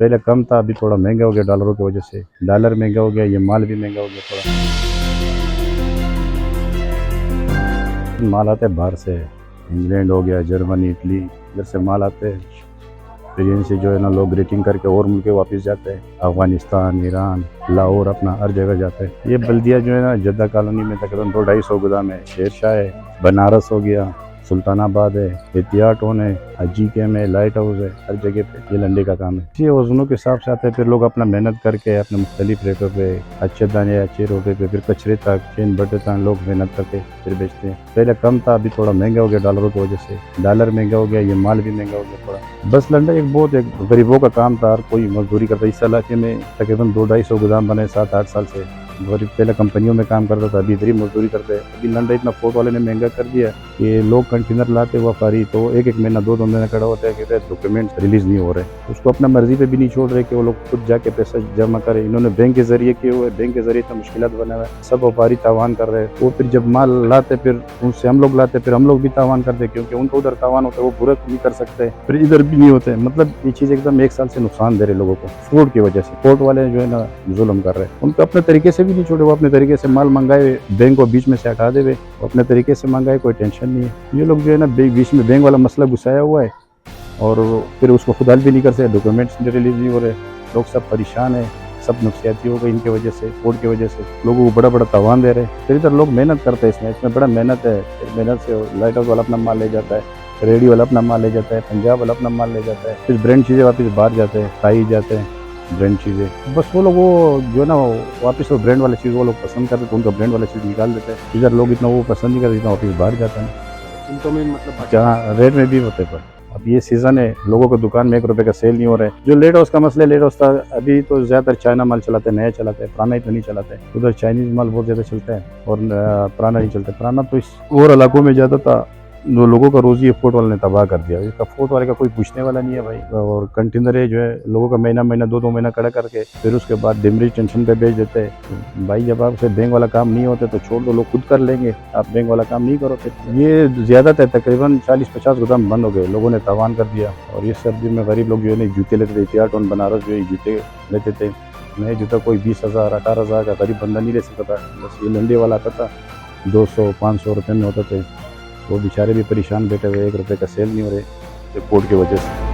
پہلے کم تھا، ابھی تھوڑا مہنگا ہو گیا ڈالروں کی وجہ سے، ڈالر مہنگا ہو گیا، یہ مال بھی مہنگا ہو گیا تھوڑا۔ مال آتے باہر سے، انگلینڈ ہو گیا، جرمنی، اٹلی، ادھر سے مال آتے ہیں، پھر ان سے جو ہے نا لوگ ریٹنگ کر کے اور ملک واپس جاتے ہیں، افغانستان، ایران، لاہور، اپنا ہر جگہ جاتے ہیں۔ یہ بلدیہ جو ہے نا جدہ کالونی میں تقریباً 200-250 گودام ہے، شیر شاہ ہے، بنارس ہو گیا، سلطان آباد ہے، احتیاط ٹون ہے، حجی کیم ہے، لائٹ ہاؤس ہے، ہر جگہ پہ یہ لنڈے کا کام ہے۔ یہ وزنوں کے حساب سے آتے ہیں، پھر لوگ اپنا محنت کر کے اپنے مختلف ریٹوں پہ، اچھے دانے اچھے روٹے پہ، پھر کچرے تک، چین بٹے تک لوگ محنت کر کے پھر بیچتے ہیں۔ پہلے کم تھا، ابھی تھوڑا مہنگا ہو گیا ڈالروں کی وجہ سے، ڈالر مہنگا ہو گیا، یہ مال بھی مہنگا ہو گیا تھوڑا۔ بس لنڈا ایک بہت ایک غریبوں کا کام تھا، ہر کوئی مزدوری کرتا۔ اس علاقے میں تقریباً 200-250 گودام بنے 7-8 سال سے، غریب پہلے کمپنیوں میں کام کرتا تھا، ابھی ادھر ہی مزدوری کرتے ہیں۔ ابھی لنڈا اتنا پورٹ والے نے مہنگا کر دیا کہ لوگ کنٹینر لاتے وفاری تو ایک مہینہ 2 مہینہ کھڑا ہوتا ہے کہ ڈاکیومنٹ ریلیز نہیں ہو رہے، اس کو اپنا مرضی پہ بھی نہیں چھوڑ رہے کہ وہ لوگ خود جا کے پیسہ جمع کرے۔ انہوں نے بینک کے ذریعے کیے ہوئے، بینک کے ذریعے اتنا مشکلات بنا ہوا ہے، سب وفاری تاوان کر رہے ہیں۔ وہ پھر جب مال لاتے پھر ان سے ہم لوگ لاتے، پھر ہم لوگ بھی تاوان کرتے کیونکہ ان کو ادھر تاوان ہوتا ہے، وہ پورا نہیں کر سکتے، پھر ادھر بھی نہیں ہوتے۔ مطلب یہ چیز ایک دم 1 سال سے نقصان دے رہے لوگوں کو فوڈ کی وجہ سے۔ پورٹ والے جو ہے نا ظلم کر رہے ہیں، ان کو اپنے طریقے سے بھی نہیں چھوڑے، وہ اپنے طریقے سے مال منگائے، بینک کو بیچ میں سے ہٹا دے، وہ اپنے طریقے سے منگائے، کوئی ٹینشن نہیں ہے۔ یہ لوگ جو ہے نا بیچ میں بینک والا مسئلہ گھسایا ہوا ہے اور پھر اس کو خود حل بھی نہیں کر سکتے، ڈاکیومنٹس ریلیز نہیں ہو رہے، لوگ سب پریشان ہیں، سب نفسیاتی ہو گئی ان کی وجہ سے، فوڈ کی وجہ سے لوگوں کو بڑا بڑا تاوان دے رہے ہیں۔ پھر ادھر لوگ محنت کرتے ہیں، اس میں بڑا محنت ہے، محنت سے لائٹ ہاؤس والا اپنا مال لے جاتا ہے، ریڈیو والا اپنا مال لے جاتا ہے، پنجاب والا اپنا مال لے جاتا ہے، پھر برانڈ چیزیں واپس باہر جاتے ہیں، تائی جاتے ہیں برانڈ چیزیں، بس وہ لوگ وہ جو ہے نا واپس وہ برانڈ والا چیز وہ لوگ پسند کرتے تو ان کا برانڈ والا چیز نکال دیتے ہیں۔ ادھر لوگ اتنا وہ پسند نہیں کرتے جتنا واپس باہر جاتا ہے، ان کو میں مطلب جہاں ریٹ میں بھی ہوتے پر اب یہ سیزن ہے، لوگوں کو دکان میں 1 روپے کا سیل نہیں ہو رہا ہے۔ جو لیٹ ہاؤس کا مسئلہ ہے، لیٹ ہاؤس تھا، ابھی تو زیادہ تر چائنا مال چلاتے ہیں، نیا چلاتے ہیں، پرانا ہی تو نہیں چلاتے۔ ادھر چائنیز مال بہت زیادہ چلتا ہے اور پرانا نہیں چلتا۔ پرانا تو اس اور علاقوں میں زیادہ تھا، جو لوگوں کا روزی فوٹ والے نے تباہ کر دیا۔ اس کا فوٹ والے کا کوئی پوچھنے والا نہیں ہے بھائی، اور کنٹینر جو ہے لوگوں کا مہینہ 2 مہینہ کھڑا کر کے پھر اس کے بعد ڈیمریج ٹینشن پہ بیچ دیتے ہیں۔ بھائی جب آپ سے بینک والا کام نہیں ہوتا تو چھوڑ دو، لوگ خود کر لیں گے، آپ بینک والا کام نہیں کرو۔ پھر یہ زیادہ تر تقریباً 40-50 گودام بند ہو گئے، لوگوں نے تاوان کر دیا۔ اور یہ سردی میں غریب لوگ جو ہے جوتے لیتے تھے، احتیاط ٹون بنارس جو ہے جوتے لیتے تھے، نئے جوتا کوئی 20,000 18,000 کا غریب بندہ نہیں لے سکتا تھا، بس یہ لنڈے والا آتا تھا 200-500 روپے میں ہوتا تھے۔ وہ بیچارے بھی پریشان بیٹھے ہوئے، 1 روپے کا سیل نہیں ہو رہے پورٹ کی وجہ سے۔